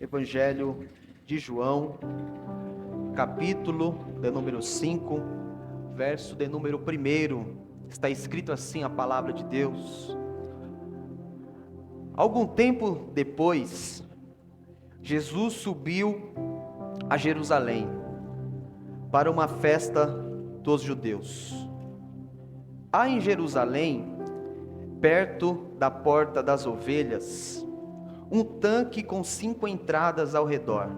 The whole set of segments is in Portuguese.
Evangelho de João, capítulo de número 5, verso de número 1. Está escrito assim a palavra de Deus. Algum tempo depois, Jesus subiu a Jerusalém para uma festa dos judeus. Há em Jerusalém, perto da porta das ovelhas, um tanque com 5 entradas ao redor,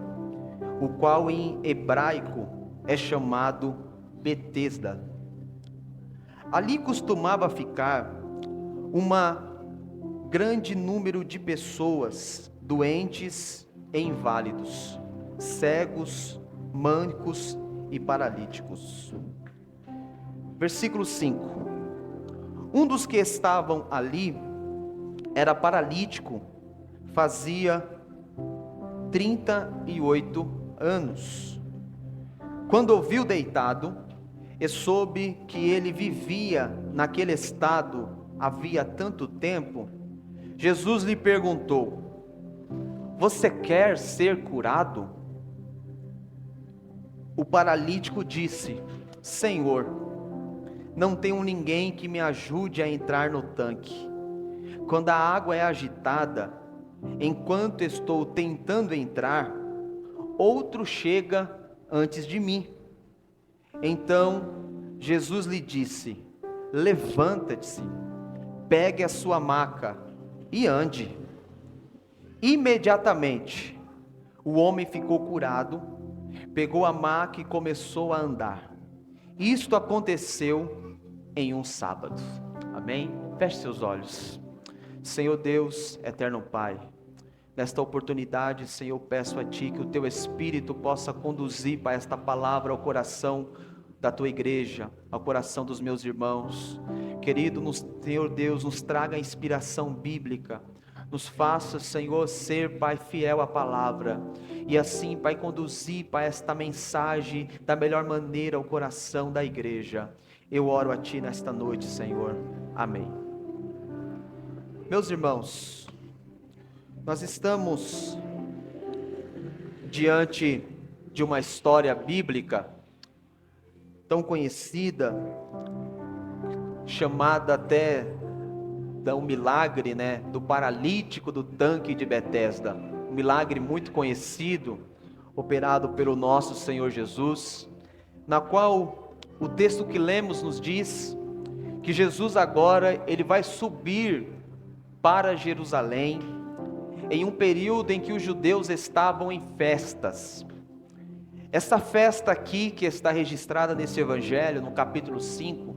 o qual em hebraico é chamado Betesda. Ali costumava ficar grande número de pessoas doentes e inválidos, cegos, mancos e paralíticos. Versículo 5. Um dos que estavam ali era paralítico, fazia 38 anos. Quando o viu deitado e soube que ele vivia naquele estado havia tanto tempo, Jesus lhe perguntou: você quer ser curado? O paralítico disse: Senhor, não tenho ninguém que me ajude a entrar no tanque. Quando a água é agitada, enquanto estou tentando entrar, outro chega antes de mim. Então Jesus lhe disse: levanta-te, pegue a sua maca e ande. Imediatamente o homem ficou curado, pegou a maca e começou a andar. Isto aconteceu em um sábado. Amém? Feche seus olhos. Senhor Deus, eterno Pai, nesta oportunidade, Senhor, peço a Ti que o Teu Espírito possa conduzir para esta palavra ao coração da Tua igreja, ao coração dos meus irmãos. Querido, Senhor Deus, nos traga a inspiração bíblica, nos faça, Senhor, ser, Pai, fiel à palavra, e assim, Pai, conduzir para esta mensagem da melhor maneira ao coração da igreja. Eu oro a Ti nesta noite, Senhor. Amém. Meus irmãos, nós estamos diante de uma história bíblica tão conhecida, chamada até um milagre, do paralítico do tanque de Betesda. Um milagre muito conhecido, operado pelo nosso Senhor Jesus, na qual o texto que lemos nos diz que Jesus agora ele vai subir para Jerusalém, em um período em que os judeus estavam em festas. Essa festa aqui, que está registrada nesse evangelho, no capítulo 5,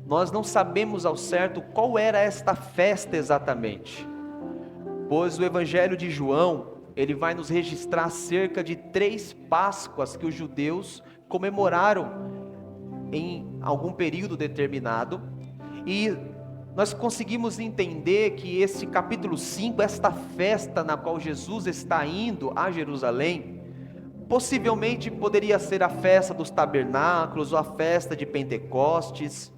nós não sabemos ao certo qual era esta festa exatamente, pois o evangelho de João, ele vai nos registrar cerca de 3 Páscoas que os judeus comemoraram em algum período determinado, e nós conseguimos entender que esse capítulo 5, esta festa na qual Jesus está indo a Jerusalém, possivelmente poderia ser a festa dos tabernáculos ou a festa de Pentecostes,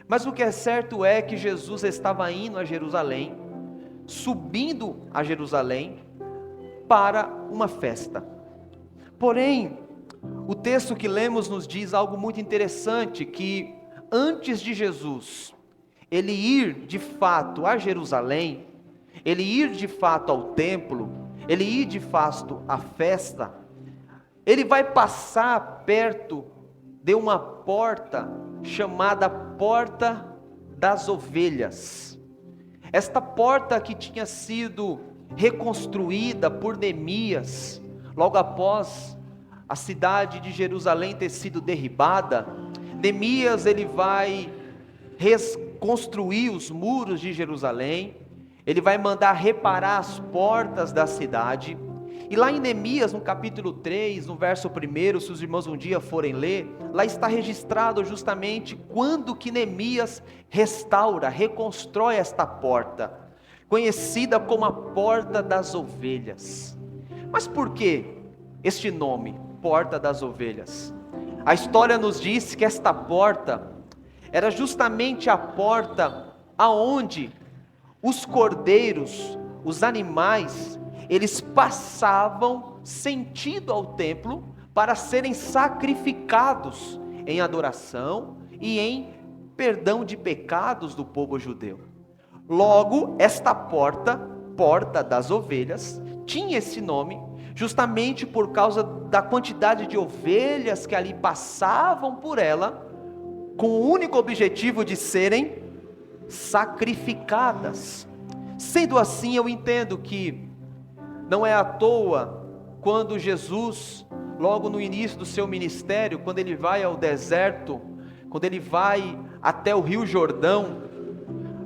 mas o que é certo é que Jesus estava indo a Jerusalém, subindo a Jerusalém para uma festa. Porém, o texto que lemos nos diz algo muito interessante, que antes de Jesus ele ir de fato a Jerusalém, ele ir de fato ao templo, ele ir de fato à festa, ele vai passar perto de uma porta chamada Porta das Ovelhas. Esta porta que tinha sido reconstruída por Neemias, logo após a cidade de Jerusalém ter sido derribada. Neemias ele vai reconstruir os muros de Jerusalém, ele vai mandar reparar as portas da cidade, e lá em Neemias, no capítulo 3, no verso 1, se os irmãos um dia forem ler, lá está registrado justamente quando que Neemias restaura, reconstrói esta porta, conhecida como a Porta das Ovelhas. Mas por que este nome, Porta das Ovelhas? A história nos diz que esta porta era justamente a porta aonde os cordeiros, os animais, eles passavam sentido ao templo para serem sacrificados em adoração e em perdão de pecados do povo judeu. Logo, esta porta, porta das ovelhas, tinha esse nome justamente por causa da quantidade de ovelhas que ali passavam por ela, com o único objetivo de serem sacrificadas. Sendo assim, eu entendo que não é à toa quando Jesus, logo no início do seu ministério, quando ele vai ao deserto, quando ele vai até o Rio Jordão,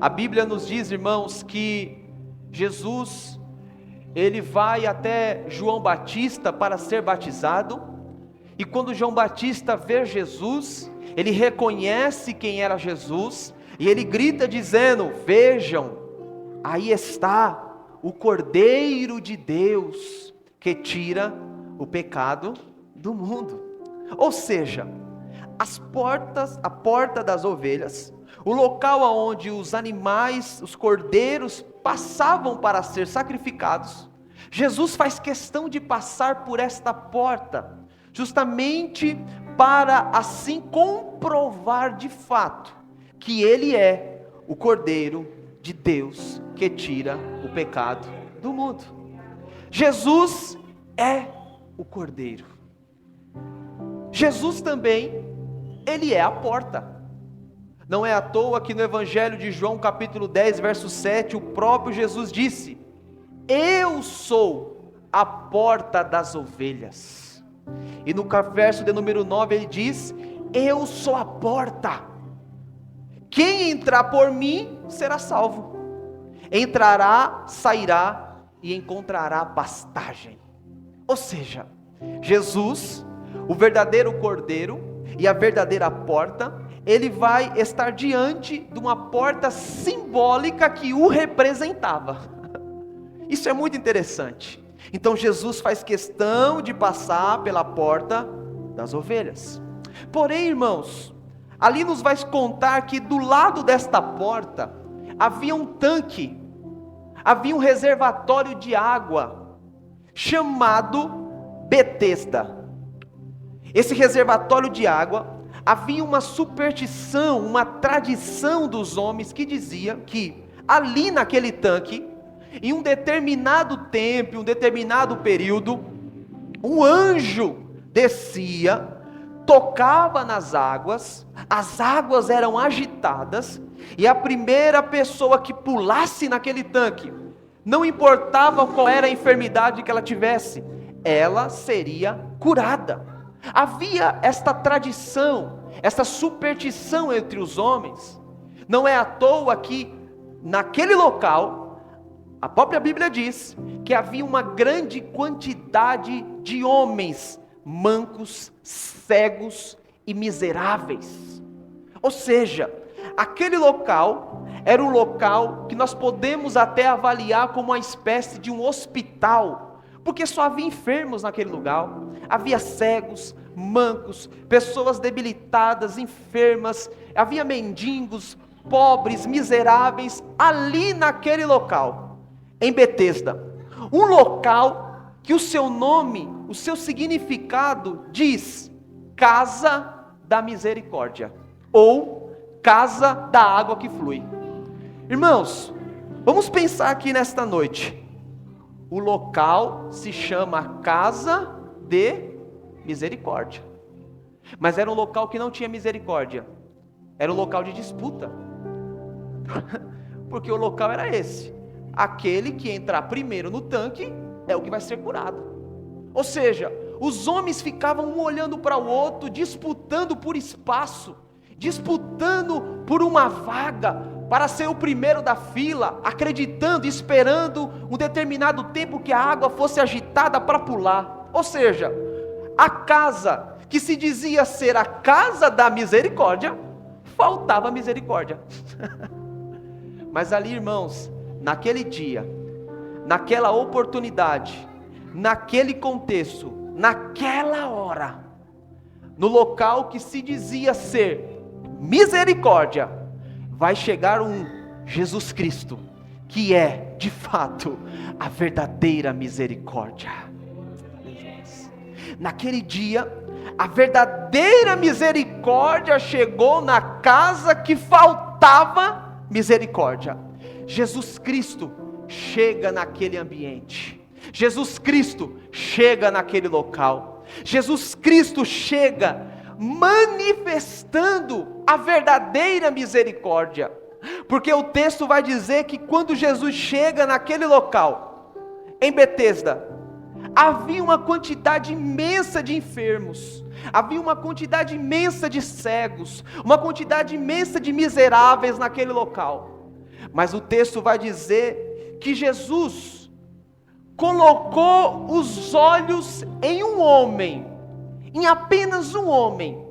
a Bíblia nos diz, irmãos, que Jesus, ele vai até João Batista para ser batizado, e quando João Batista vê Jesus, ele reconhece quem era Jesus, e ele grita dizendo: vejam, aí está o Cordeiro de Deus, que tira o pecado do mundo. Ou seja, a porta das ovelhas, o local onde os animais, os cordeiros passavam para ser sacrificados, Jesus faz questão de passar por esta porta, justamente para assim comprovar de fato que Ele é o Cordeiro de Deus que tira o pecado do mundo. Jesus é o Cordeiro. Jesus também, Ele é a porta. Não é à toa que no Evangelho de João capítulo 10, verso 7, o próprio Jesus disse: eu sou a porta das ovelhas. E no verso de número 9 ele diz: eu sou a porta. Quem entrar por mim será salvo. Entrará, sairá e encontrará pastagem. Ou seja, Jesus, o verdadeiro Cordeiro e a verdadeira porta, ele vai estar diante de uma porta simbólica que o representava. Isso é muito interessante. Então Jesus faz questão de passar pela porta das ovelhas. Porém, irmãos, ali nos vai contar que do lado desta porta havia um tanque, havia um reservatório de água chamado Betesda. Esse reservatório de água, havia uma superstição, uma tradição dos homens que dizia que ali naquele tanque, em um determinado tempo, em um determinado período, um anjo descia, tocava nas águas, as águas eram agitadas, e a primeira pessoa que pulasse naquele tanque, não importava qual era a enfermidade que ela tivesse, ela seria curada. Havia esta tradição, esta superstição entre os homens. Não é à toa que naquele local, a própria Bíblia diz que havia uma grande quantidade de homens mancos, cegos e miseráveis. Ou seja, aquele local era um local que nós podemos até avaliar como uma espécie de um hospital, porque só havia enfermos naquele lugar, havia cegos, mancos, pessoas debilitadas, enfermas, havia mendigos, pobres, miseráveis, ali naquele local, em Betesda, um local que o seu nome, o seu significado diz, casa da misericórdia, ou casa da água que flui. Irmãos, vamos pensar aqui nesta noite, o local se chama casa de misericórdia, mas era um local que não tinha misericórdia, era um local de disputa, porque o local era esse, aquele que entrar primeiro no tanque, é o que vai ser curado. Ou seja, os homens ficavam um olhando para o outro, disputando por espaço, disputando por uma vaga, para ser o primeiro da fila, acreditando, esperando um determinado tempo que a água fosse agitada para pular. Ou seja, a casa que se dizia ser a casa da misericórdia, faltava misericórdia. Mas ali, irmãos, naquele dia, naquela oportunidade, naquele contexto, naquela hora, no local que se dizia ser misericórdia, vai chegar um Jesus Cristo, que é de fato a verdadeira misericórdia. Naquele dia, a verdadeira misericórdia chegou na casa que faltava misericórdia. Jesus Cristo chega naquele ambiente. Jesus Cristo chega naquele local. Jesus Cristo chega manifestando a verdadeira misericórdia. Porque o texto vai dizer que quando Jesus chega naquele local, em Betesda, havia uma quantidade imensa de enfermos, havia uma quantidade imensa de cegos, uma quantidade imensa de miseráveis naquele local. Mas o texto vai dizer que Jesus colocou os olhos em um homem, em apenas um homem,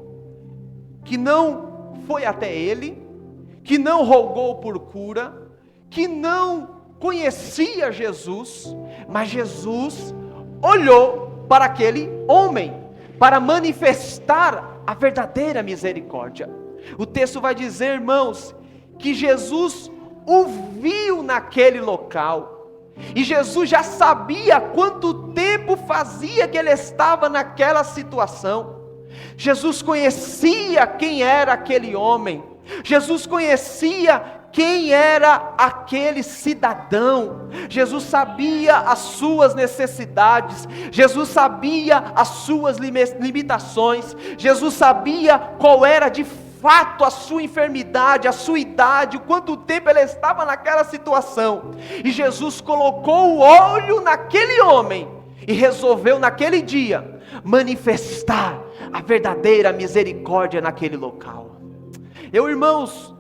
que não foi até ele, que não rogou por cura, que não conhecia Jesus, mas Jesus olhou para aquele homem, para manifestar a verdadeira misericórdia. O texto vai dizer, irmãos, que Jesus o viu naquele local, e Jesus já sabia quanto tempo fazia que ele estava naquela situação. Jesus conhecia quem era aquele homem, Jesus conhecia quem era aquele cidadão. Jesus sabia as suas necessidades, Jesus sabia as suas limitações, Jesus sabia qual era de fato a sua enfermidade, a sua idade, o quanto tempo ele estava naquela situação. E Jesus colocou o olho naquele homem e resolveu naquele dia manifestar a verdadeira misericórdia naquele local. Eu, irmãos,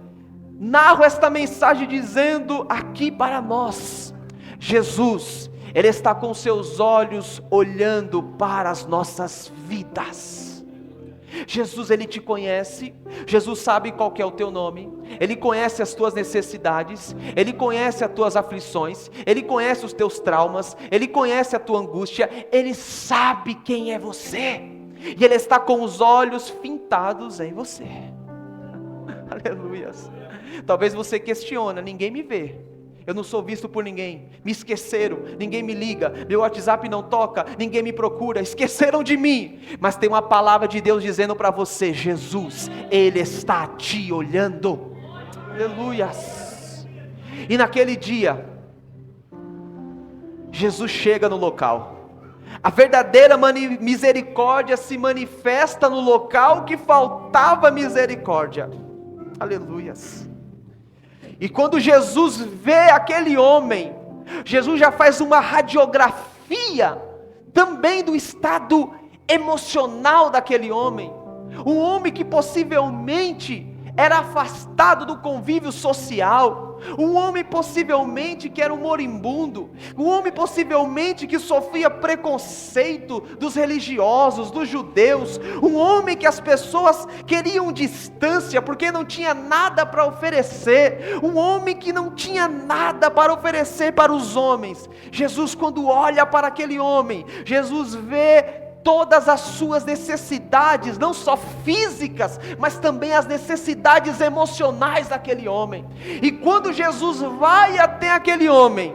narro esta mensagem dizendo aqui para nós, Jesus, Ele está com seus olhos olhando para as nossas vidas. Jesus, Ele te conhece, Jesus sabe qual que é o teu nome, Ele conhece as tuas necessidades, Ele conhece as tuas aflições, Ele conhece os teus traumas, Ele conhece a tua angústia, Ele sabe quem é você, e Ele está com os olhos fintados em você. Aleluias. Talvez você questiona, ninguém me vê, eu não sou visto por ninguém, me esqueceram, ninguém me liga, meu WhatsApp não toca, ninguém me procura, esqueceram de mim. Mas tem uma palavra de Deus dizendo para você, Jesus, Ele está te olhando. Aleluias. E naquele dia, Jesus chega no local, a verdadeira misericórdia se manifesta no local que faltava misericórdia. Aleluias. E quando Jesus vê aquele homem, Jesus já faz uma radiografia também do estado emocional daquele homem. Um homem que possivelmente era afastado do convívio social, um homem possivelmente que era um moribundo, um homem possivelmente que sofria preconceito dos religiosos, dos judeus, um homem que as pessoas queriam distância porque não tinha nada para oferecer, um homem que não tinha nada para oferecer para os homens. Jesus, quando olha para aquele homem, Jesus vê todas as suas necessidades, não só físicas, mas também as necessidades emocionais daquele homem. E quando Jesus vai até aquele homem,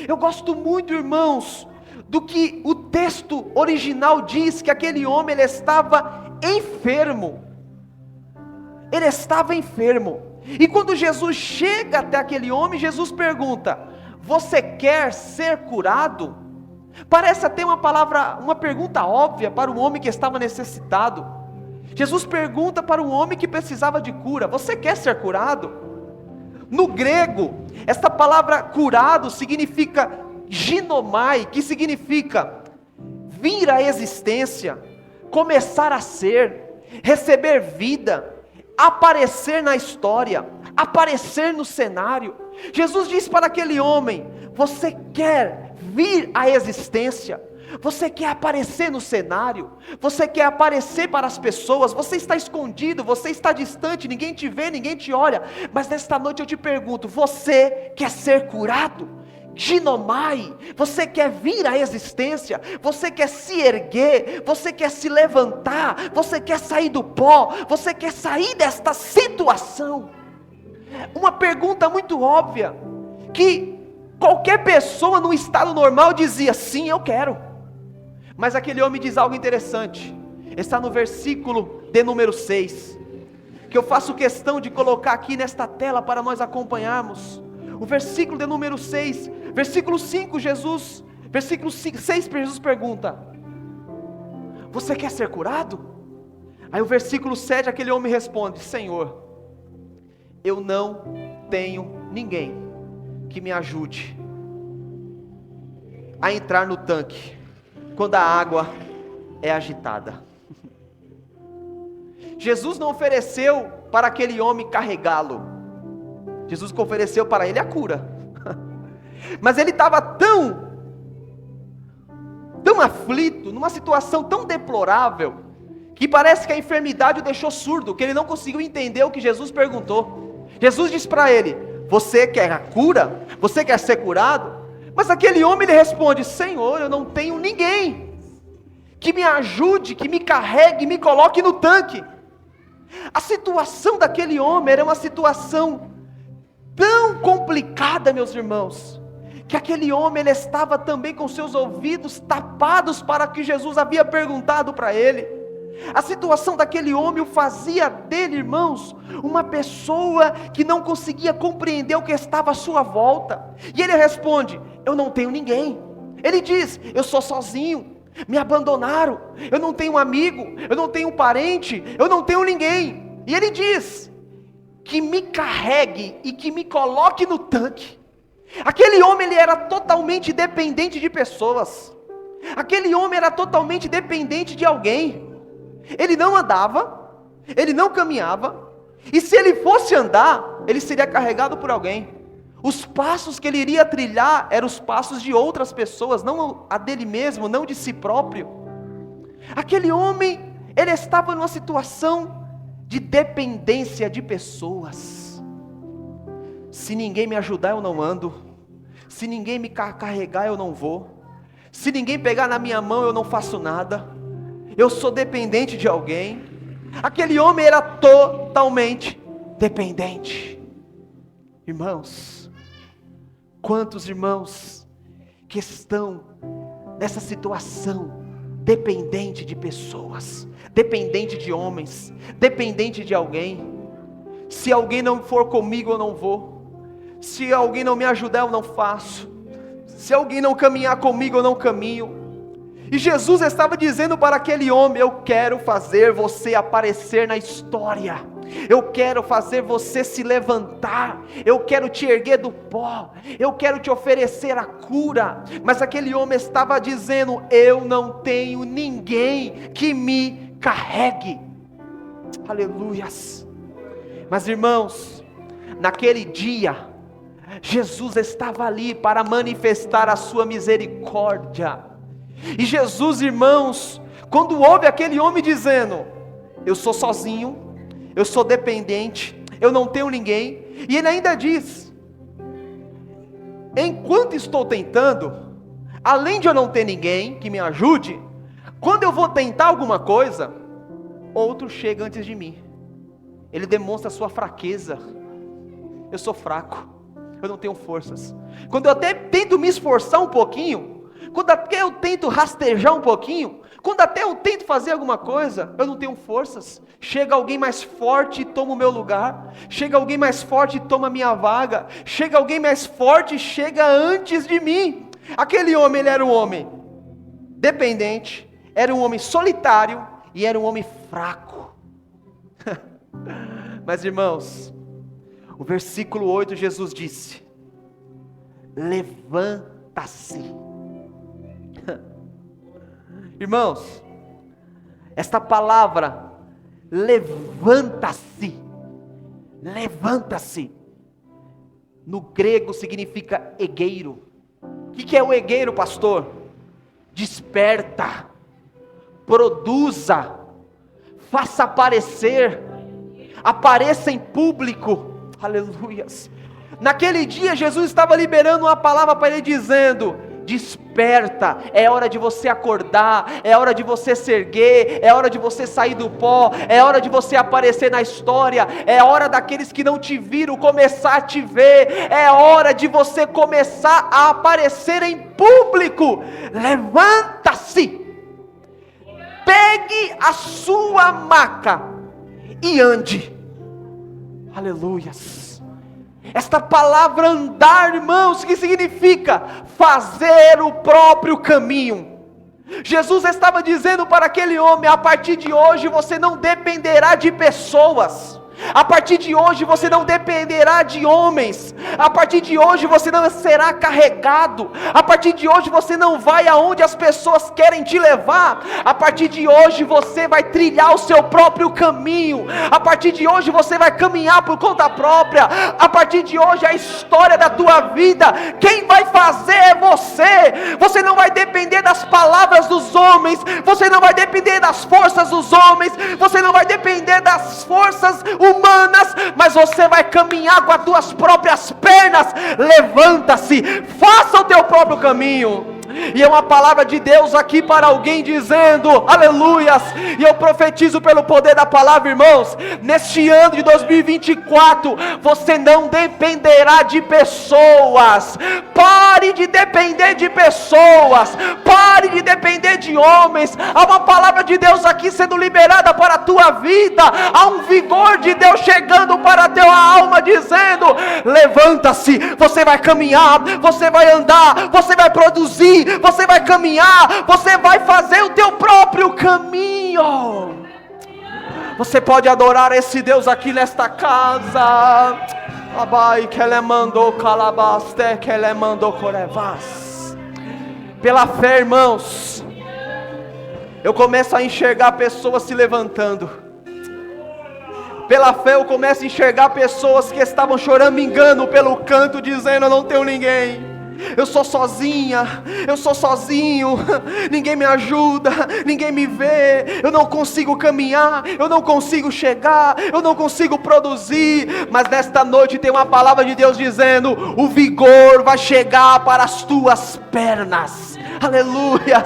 eu gosto muito, irmãos, do que o texto original diz, que aquele homem ele estava enfermo. Ele estava enfermo. E quando Jesus chega até aquele homem, Jesus pergunta: você quer ser curado? Parece até uma pergunta óbvia para um homem que estava necessitado. Jesus pergunta para um homem que precisava de cura: você quer ser curado? No grego, esta palavra curado significa ginomai, que significa vir à existência, começar a ser, receber vida, aparecer na história, aparecer no cenário. Jesus diz para aquele homem: você quer vir à existência? Você quer aparecer no cenário? Você quer aparecer para as pessoas? Você está escondido, você está distante, ninguém te vê, ninguém te olha. Mas nesta noite eu te pergunto: você quer ser curado? Ginomai, você quer vir à existência? Você quer se erguer? Você quer se levantar? Você quer sair do pó? Você quer sair desta situação? Uma pergunta muito óbvia, que Qualquer pessoa no estado normal dizia, sim, eu quero. Mas aquele homem diz algo interessante, está no versículo de número 6, que eu faço questão de colocar aqui nesta tela para nós acompanharmos. O versículo de número 6, versículo 5, versículo 6, Jesus pergunta, você quer ser curado? Aí o versículo 7, aquele homem responde, Senhor, eu não tenho ninguém que me ajude a entrar no tanque quando a água é agitada. Jesus não ofereceu para aquele homem carregá-lo, Jesus ofereceu para ele a cura, mas ele estava tão aflito, numa situação tão deplorável, que parece que a enfermidade o deixou surdo, que ele não conseguiu entender o que Jesus perguntou. Jesus disse para ele, você quer a cura? Você quer ser curado? Mas aquele homem, ele responde, Senhor, eu não tenho ninguém que me ajude, que me carregue, me coloque no tanque. A situação daquele homem era uma situação tão complicada, meus irmãos, que aquele homem, ele estava também com seus ouvidos tapados para o que Jesus havia perguntado para ele. A situação daquele homem o fazia dele, irmãos, uma pessoa que não conseguia compreender o que estava à sua volta. E ele responde, eu não tenho ninguém. Ele diz, eu sou sozinho, me abandonaram, eu não tenho um amigo, eu não tenho um parente, eu não tenho ninguém. E ele diz, que me carregue e que me coloque no tanque. Aquele homem, ele era totalmente dependente de pessoas. Aquele homem era totalmente dependente de alguém. Ele não andava, ele não caminhava, e se ele fosse andar, ele seria carregado por alguém. Os passos que ele iria trilhar eram os passos de outras pessoas, não a dele mesmo, não de si próprio. Aquele homem, ele estava numa situação de dependência de pessoas. Se ninguém me ajudar, eu não ando. Se ninguém me carregar, eu não vou. Se ninguém pegar na minha mão, eu não faço nada. Eu sou dependente de alguém. Aquele homem era totalmente dependente. Irmãos, quantos irmãos que estão nessa situação, dependente de pessoas, dependente de homens, dependente de alguém. Se alguém não for comigo, eu não vou. Se alguém não me ajudar, eu não faço. Se alguém não caminhar comigo, eu não caminho. E Jesus estava dizendo para aquele homem, eu quero fazer você aparecer na história. Eu quero fazer você se levantar. Eu quero te erguer do pó. Eu quero te oferecer a cura. Mas aquele homem estava dizendo, eu não tenho ninguém que me carregue. Aleluias. Mas irmãos, naquele dia, Jesus estava ali para manifestar a sua misericórdia. E Jesus, irmãos, quando ouve aquele homem dizendo, eu sou sozinho, eu sou dependente, eu não tenho ninguém, e ele ainda diz, enquanto estou tentando, além de eu não ter ninguém que me ajude, quando eu vou tentar alguma coisa, outro chega antes de mim. Ele demonstra a sua fraqueza. Eu sou fraco, eu não tenho forças. Quando eu até tento me esforçar um pouquinho, quando até eu tento rastejar um pouquinho, quando até eu tento fazer alguma coisa, eu não tenho forças. Chega alguém mais forte e toma o meu lugar. Chega alguém mais forte e toma a minha vaga. Chega alguém mais forte e chega antes de mim. Aquele homem, ele era um homem dependente, era um homem solitário e era um homem fraco. Mas irmãos, o versículo 8, Jesus disse, levanta-se. Irmãos, esta palavra, levanta-se, levanta-se, no grego significa egueiro. O que é o egueiro, pastor? Desperta, produza, faça aparecer, apareça em público. Aleluias. Naquele dia Jesus estava liberando uma palavra para ele dizendo, Desperta, é hora de você acordar, é hora de você se erguer, é hora de você sair do pó, é hora de você aparecer na história, é hora daqueles que não te viram começar a te ver, é hora de você começar a aparecer em público. Levanta-se, pegue a sua maca e ande. Aleluias. Esta palavra andar, irmãos, que significa fazer o próprio caminho. Jesus estava dizendo para aquele homem: a partir de hoje você não dependerá de pessoas. A partir de hoje você não dependerá de homens. A partir de hoje você não será carregado. A partir de hoje você não vai aonde as pessoas querem te levar. A partir de hoje você vai trilhar o seu próprio caminho. A partir de hoje você vai caminhar por conta própria. A partir de hoje a história da tua vida, quem vai fazer é você. Você não vai depender das palavras dos homens. Você não vai depender das forças dos homens. Você não vai depender das forças humanas, mas você vai caminhar com as tuas próprias pernas. Levanta-se, faça o teu próprio caminho. E é uma palavra de Deus aqui para alguém dizendo, aleluias, e eu profetizo pelo poder da palavra, irmãos, neste ano de 2024, você não dependerá de pessoas. Pare de depender de pessoas, pare de depender de homens. Há uma palavra de Deus aqui sendo liberada para a tua vida, há um vigor de Deus chegando para a tua alma, dizendo, levanta-se, você vai caminhar, você vai andar, você vai produzir, você vai caminhar, você vai fazer o teu próprio caminho. Você pode adorar esse Deus aqui nesta casa. Pela fé, irmãos, eu começo a enxergar pessoas se levantando. Pela fé eu começo a enxergar pessoas que estavam chorando engano pelo canto, dizendo, eu não tenho ninguém, eu sou sozinha, eu sou sozinho, ninguém me ajuda, ninguém me vê, eu não consigo caminhar, eu não consigo chegar, eu não consigo produzir. Mas nesta noite tem uma palavra de Deus dizendo, o vigor vai chegar para as tuas pernas. Aleluia,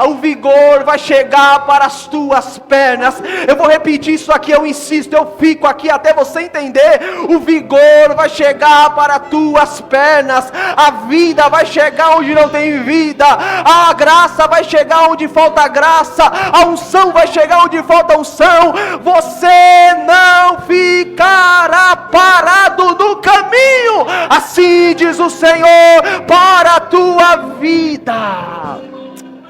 o vigor vai chegar para as tuas pernas. Eu vou repetir isso aqui, eu insisto, eu fico aqui até você entender. O vigor vai chegar para as tuas pernas. A vida vai chegar onde não tem vida. A graça vai chegar onde falta graça. A unção vai chegar onde falta unção. Você não ficará parado no caminho. Assim diz o Senhor para a tua vida.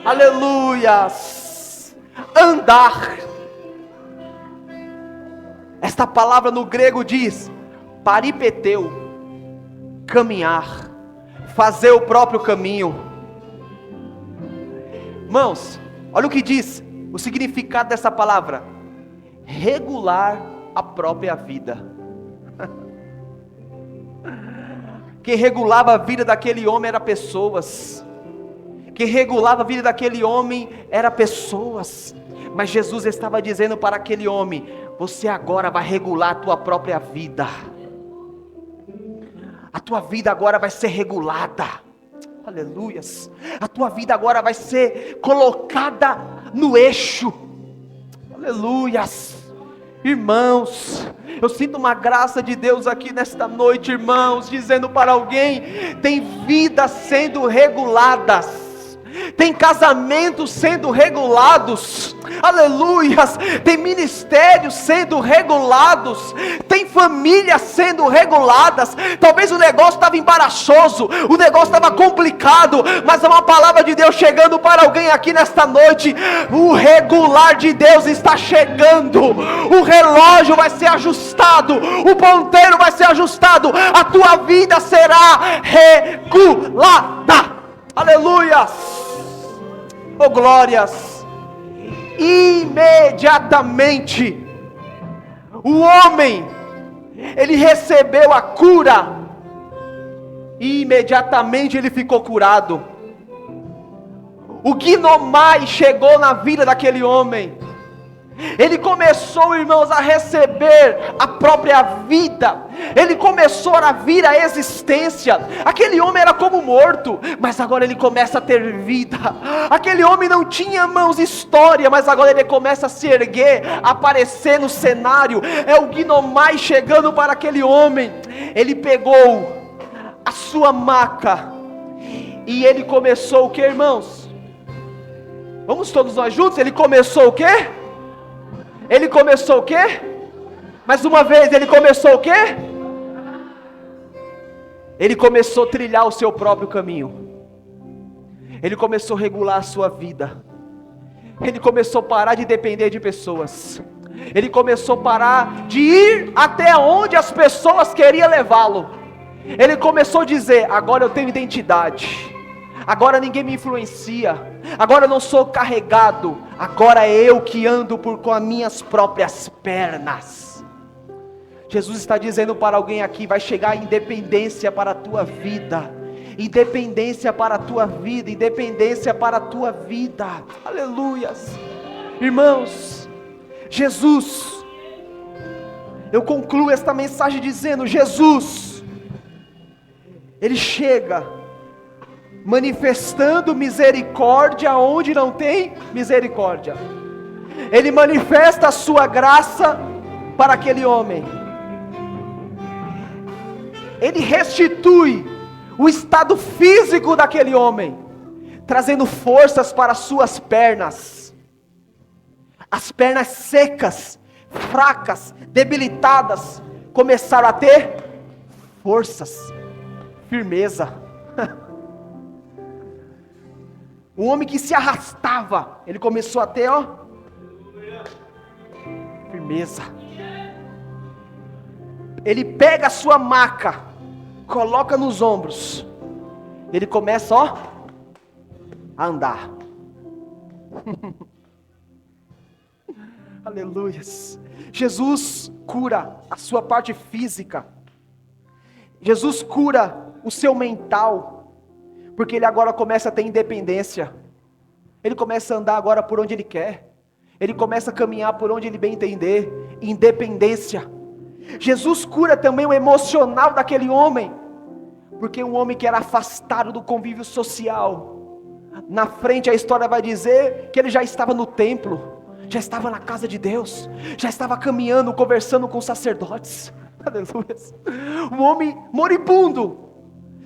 Aleluias. Andar. Esta palavra no grego diz paripeteu, caminhar, fazer o próprio caminho. Irmãos, olha o que diz o significado dessa palavra: regular a própria vida. Quem regulava a vida daquele homem era pessoas. Quem regulava a vida daquele homem era pessoas. Mas Jesus estava dizendo para aquele homem: você agora vai regular a tua própria vida. A tua vida agora vai ser regulada. Aleluias. A tua vida agora vai ser colocada no eixo. Aleluias. Irmãos, eu sinto uma graça de Deus aqui nesta noite, irmãos, dizendo para alguém: tem vidas sendo reguladas. Tem casamentos sendo regulados, aleluias, tem ministérios sendo regulados, tem famílias sendo reguladas. Talvez o negócio estava embaraçoso, o negócio estava complicado, mas é uma palavra de Deus chegando para alguém aqui nesta noite. O regular de Deus está chegando, o relógio vai ser ajustado, o ponteiro vai ser ajustado, a tua vida será regulada, aleluias. Oh glórias. Imediatamente o homem, ele recebeu a cura, e imediatamente ele ficou curado. O Gnomai chegou na vida daquele homem. Ele começou, irmãos, a receber a própria vida. Ele começou a vir à existência. Aquele homem era como morto, mas agora ele começa a ter vida. Aquele homem não tinha, irmãos, história, mas agora ele começa a se erguer, a aparecer no cenário. É o Gnomai chegando para aquele homem. Ele pegou a sua maca e ele começou o que, irmãos? Vamos todos nós juntos? Ele começou o quê? Ele começou o quê? Mais uma vez, ele começou o quê? Ele começou a trilhar o seu próprio caminho. Ele começou a regular a sua vida. Ele começou a parar de depender de pessoas. Ele começou a parar de ir até onde as pessoas queriam levá-lo. Ele começou a dizer: agora eu tenho identidade. Agora ninguém me influencia. Agora eu não sou carregado. Agora é eu que ando com as minhas próprias pernas. Jesus está dizendo para alguém aqui: vai chegar a independência para a tua vida. Independência para a tua vida. Independência para a tua vida. Aleluias. Irmãos, Jesus, eu concluo esta mensagem dizendo: Jesus, Ele chega manifestando misericórdia onde não tem misericórdia. Ele manifesta a sua graça para aquele homem. Ele restitui o estado físico daquele homem, trazendo forças para as suas pernas. As pernas secas, fracas, debilitadas, começaram a ter forças, firmeza. O homem que se arrastava, ele começou a ter, firmeza. Ele pega a sua maca, coloca nos ombros, ele começa, a andar. Aleluias. Jesus cura a sua parte física. Jesus cura o seu mental. Porque ele agora começa a ter independência. Ele começa a andar agora por onde ele quer. Ele começa a caminhar por onde ele bem entender. Independência. Jesus cura também o emocional daquele homem. Porque um homem que era afastado do convívio social, na frente a história vai dizer que ele já estava no templo, já estava na casa de Deus, já estava caminhando, conversando com os sacerdotes. Aleluia. Um homem moribundo,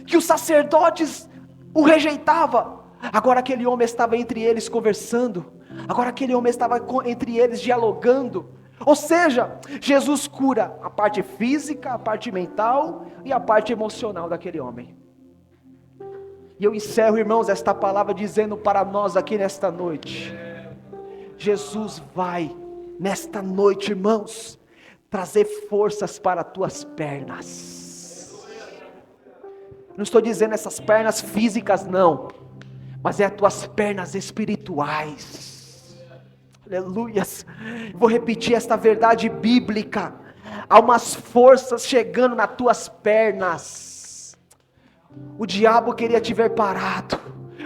que os sacerdotes o rejeitava. Agora aquele homem estava entre eles conversando. Agora aquele homem estava entre eles dialogando. Ou seja, Jesus cura a parte física, a parte mental e a parte emocional daquele homem. E eu encerro, irmãos, esta palavra dizendo para nós aqui nesta noite: Jesus vai nesta noite, irmãos, trazer forças para as tuas pernas. Não estou dizendo essas pernas físicas não, mas é as tuas pernas espirituais. Aleluias. Vou repetir esta verdade bíblica. Há umas forças chegando nas tuas pernas. O diabo queria te ver parado.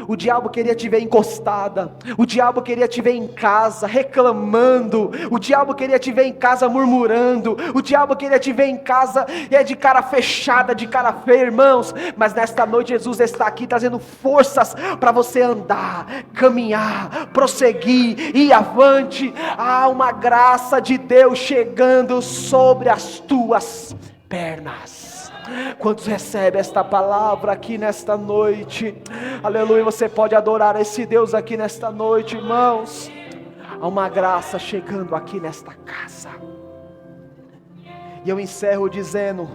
O diabo queria te ver encostada. O diabo queria te ver em casa reclamando. O diabo queria te ver em casa murmurando. O diabo queria te ver em casa de cara fechada, de cara feia, irmãos. Mas nesta noite Jesus está aqui trazendo forças para você andar, caminhar, prosseguir, ir avante. Há uma graça de Deus chegando sobre as tuas pernas. Quantos recebem esta palavra aqui nesta noite? Aleluia, você pode adorar esse Deus aqui nesta noite, irmãos. Há uma graça chegando aqui nesta casa. E eu encerro dizendo: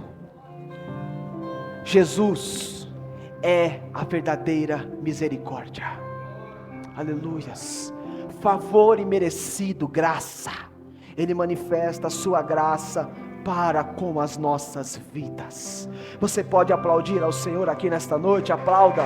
Jesus é a verdadeira misericórdia. Aleluias. Favor imerecido, graça. Ele manifesta a sua graça para com as nossas vidas. Você pode aplaudir ao Senhor aqui nesta noite? Aplauda.